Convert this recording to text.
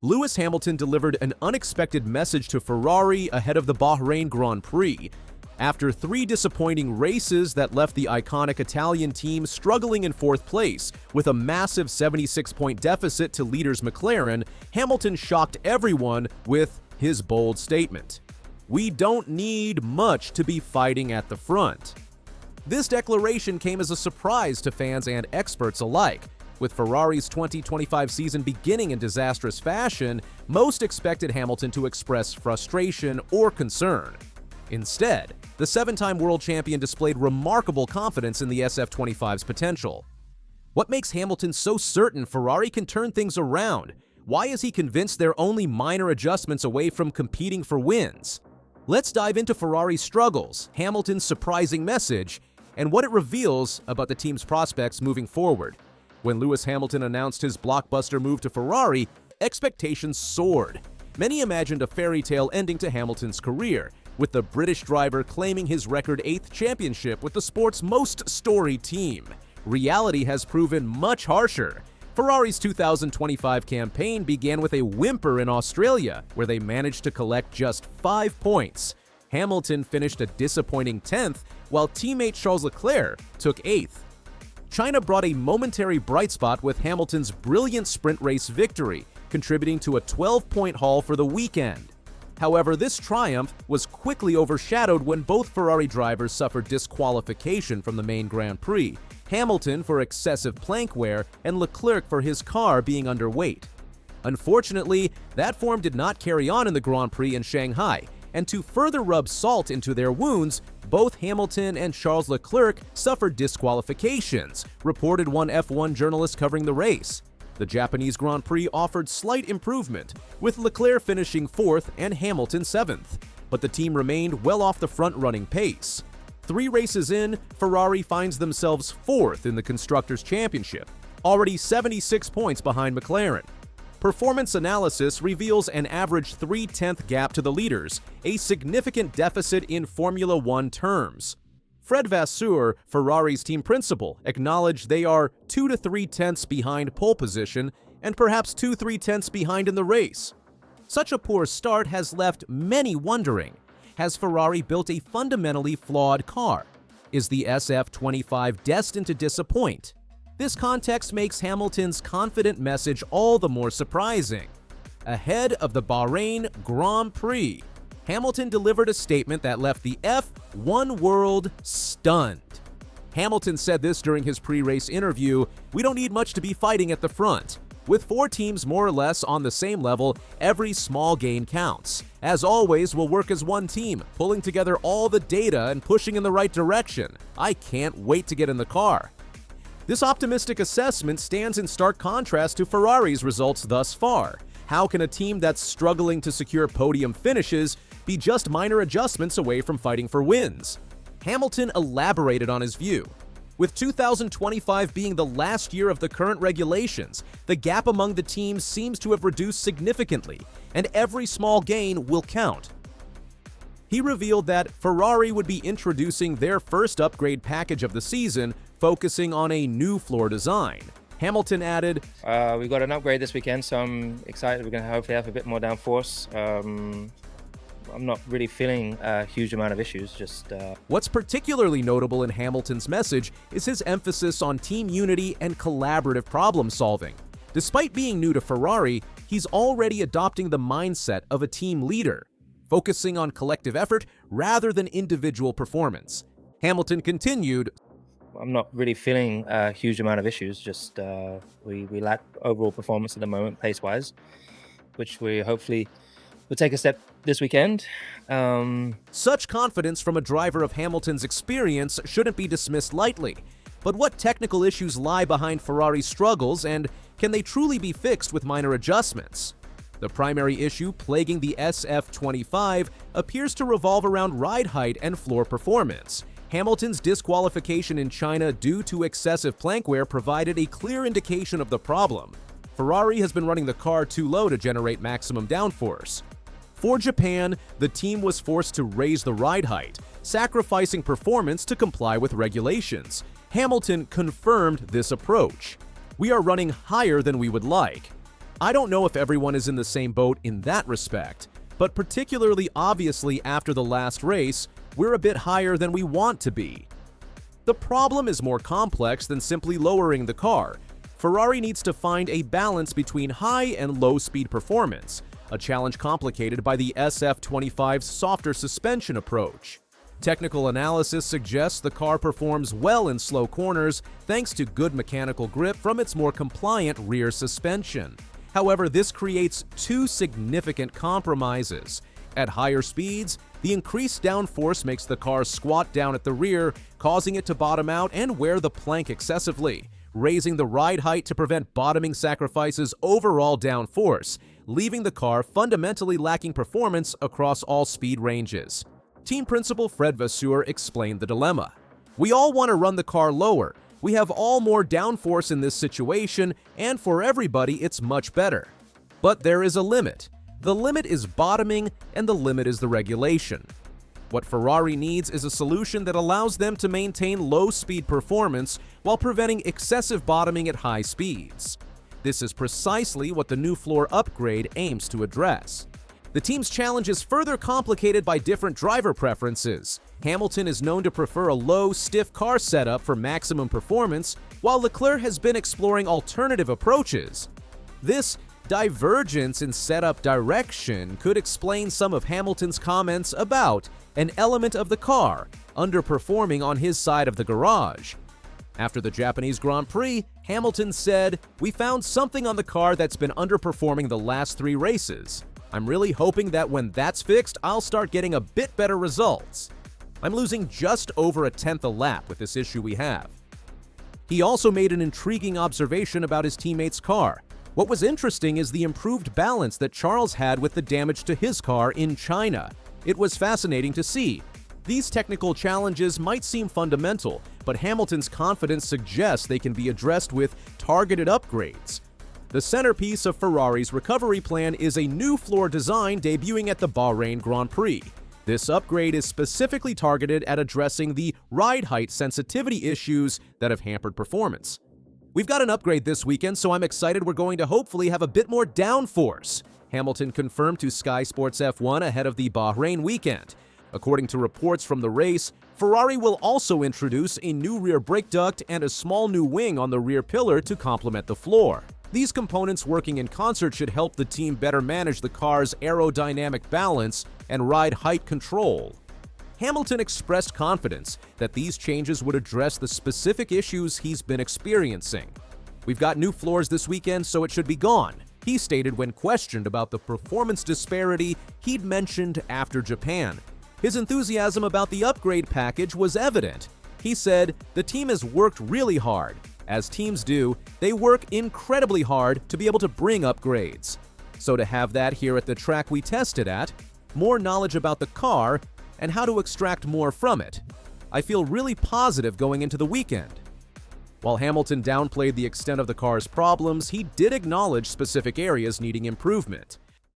Lewis Hamilton delivered an unexpected message to Ferrari ahead of the Bahrain Grand Prix. After 3 disappointing races that left the iconic Italian team struggling in 4th place with a massive 76-point deficit to leaders McLaren, Hamilton shocked everyone with his bold statement: "We don't need much to be fighting at the front." This declaration came as a surprise to fans and experts alike. With Ferrari's 2025 season beginning in disastrous fashion, most expected Hamilton to express frustration or concern. Instead, the 7-time world champion displayed remarkable confidence in the SF25's potential. What makes Hamilton so certain Ferrari can turn things around? Why is he convinced they're only minor adjustments away from competing for wins? Let's dive into Ferrari's struggles, Hamilton's surprising message, and what it reveals about the team's prospects moving forward. When Lewis Hamilton announced his blockbuster move to Ferrari, expectations soared. Many imagined a fairy tale ending to Hamilton's career, with the British driver claiming his record 8th championship with the sport's most storied team. Reality has proven much harsher. Ferrari's 2025 campaign began with a whimper in Australia, where they managed to collect just 5 points. Hamilton finished a disappointing 10th, while teammate Charles Leclerc took 8th. China brought a momentary bright spot with Hamilton's brilliant sprint race victory, contributing to a 12-point haul for the weekend. However, this triumph was quickly overshadowed when both Ferrari drivers suffered disqualification from the main Grand Prix, Hamilton for excessive plank wear and Leclerc for his car being underweight. Unfortunately, that form did not carry on in the Grand Prix in Shanghai, and to further rub salt into their wounds, both Hamilton and Charles Leclerc suffered disqualifications, reported one F1 journalist covering the race. The Japanese Grand Prix offered slight improvement, with Leclerc finishing 4th and Hamilton 7th, but the team remained well off the front-running pace. 3 races in, Ferrari finds themselves 4th in the Constructors' Championship, already 76 points behind McLaren. Performance analysis reveals an average 3/10 gap to the leaders, a significant deficit in Formula One terms. Fred Vasseur, Ferrari's team principal, acknowledged they are 2 to 3 tenths behind pole position and perhaps 2-3 tenths behind in the race. Such a poor start has left many wondering, has Ferrari built a fundamentally flawed car? Is the SF25 destined to disappoint? This context makes Hamilton's confident message all the more surprising. Ahead of the Bahrain Grand Prix, Hamilton delivered a statement that left the F1 world stunned. Hamilton said this during his pre-race interview: "We don't need much to be fighting at the front. With 4 teams more or less on the same level, every small gain counts. As always, we'll work as one team, pulling together all the data and pushing in the right direction. I can't wait to get in the car." This optimistic assessment stands in stark contrast to Ferrari's results thus far. How can a team that's struggling to secure podium finishes be just minor adjustments away from fighting for wins? Hamilton elaborated on his view. With 2025 being the last year of the current regulations, the gap among the teams seems to have reduced significantly, and every small gain will count. He revealed that Ferrari would be introducing their first upgrade package of the season, focusing on a new floor design. Hamilton added, "We got an upgrade this weekend, so I'm excited. We're going to hopefully have a bit more downforce. I'm not really feeling a huge amount of issues, What's particularly notable in Hamilton's message is his emphasis on team unity and collaborative problem solving. Despite being new to Ferrari, he's already adopting the mindset of a team leader, focusing on collective effort rather than individual performance. Hamilton continued, I'm not really feeling a huge amount of issues, we lack overall performance at the moment, pace-wise, which we hopefully will take a step this weekend." Such confidence from a driver of Hamilton's experience shouldn't be dismissed lightly. But what technical issues lie behind Ferrari's struggles, and can they truly be fixed with minor adjustments? The primary issue plaguing the SF25 appears to revolve around ride height and floor performance. Hamilton's disqualification in China due to excessive plank wear provided a clear indication of the problem. Ferrari has been running the car too low to generate maximum downforce. For Japan, the team was forced to raise the ride height, sacrificing performance to comply with regulations. Hamilton confirmed this approach. "We are running higher than we would like." I don't know if everyone is in the same boat in that respect, but particularly obviously after the last race, we're a bit higher than we want to be. The problem is more complex than simply lowering the car. Ferrari needs to find a balance between high and low speed performance, a challenge complicated by the SF25's softer suspension approach. Technical analysis suggests the car performs well in slow corners thanks to good mechanical grip from its more compliant rear suspension. However, this creates two significant compromises. At higher speeds, the increased downforce makes the car squat down at the rear, causing it to bottom out and wear the plank excessively, raising the ride height to prevent bottoming sacrifices overall downforce, leaving the car fundamentally lacking performance across all speed ranges. Team principal Fred Vasseur explained the dilemma. "We all want to run the car lower. We have all more downforce in this situation, and for everybody it's much better. But there is a limit. The limit is bottoming, and the limit is the regulation. What Ferrari needs is a solution that allows them to maintain low-speed performance while preventing excessive bottoming at high speeds. This is precisely what the new floor upgrade aims to address." The team's challenge is further complicated by different driver preferences. Hamilton is known to prefer a low, stiff car setup for maximum performance, while Leclerc has been exploring alternative approaches. This divergence in setup direction could explain some of Hamilton's comments about an element of the car underperforming on his side of the garage. After the Japanese Grand Prix, Hamilton said, "We found something on the car that's been underperforming the last 3 races. I'm really hoping that when that's fixed, I'll start getting a bit better results. I'm losing just over a tenth a lap with this issue we have." He also made an intriguing observation about his teammate's car. What was interesting is the improved balance that Charles had with the damage to his car in China. It was fascinating to see. These technical challenges might seem fundamental, but Hamilton's confidence suggests they can be addressed with targeted upgrades. The centerpiece of Ferrari's recovery plan is a new floor design debuting at the Bahrain Grand Prix. This upgrade is specifically targeted at addressing the ride height sensitivity issues that have hampered performance. "We've got an upgrade this weekend, so I'm excited we're going to hopefully have a bit more downforce," Hamilton confirmed to Sky Sports F1 ahead of the Bahrain weekend. According to reports from the race, Ferrari will also introduce a new rear brake duct and a small new wing on the rear pillar to complement the floor. These components working in concert should help the team better manage the car's aerodynamic balance and ride height control. Hamilton expressed confidence that these changes would address the specific issues he's been experiencing. "We've got new floors this weekend, so it should be gone," he stated when questioned about the performance disparity he'd mentioned after Japan. His enthusiasm about the upgrade package was evident. He said, "The team has worked really hard. As teams do, they work incredibly hard to be able to bring upgrades. So to have that here at the track we tested at, more knowledge about the car and how to extract more from it, I feel really positive going into the weekend." While Hamilton downplayed the extent of the car's problems, he did acknowledge specific areas needing improvement.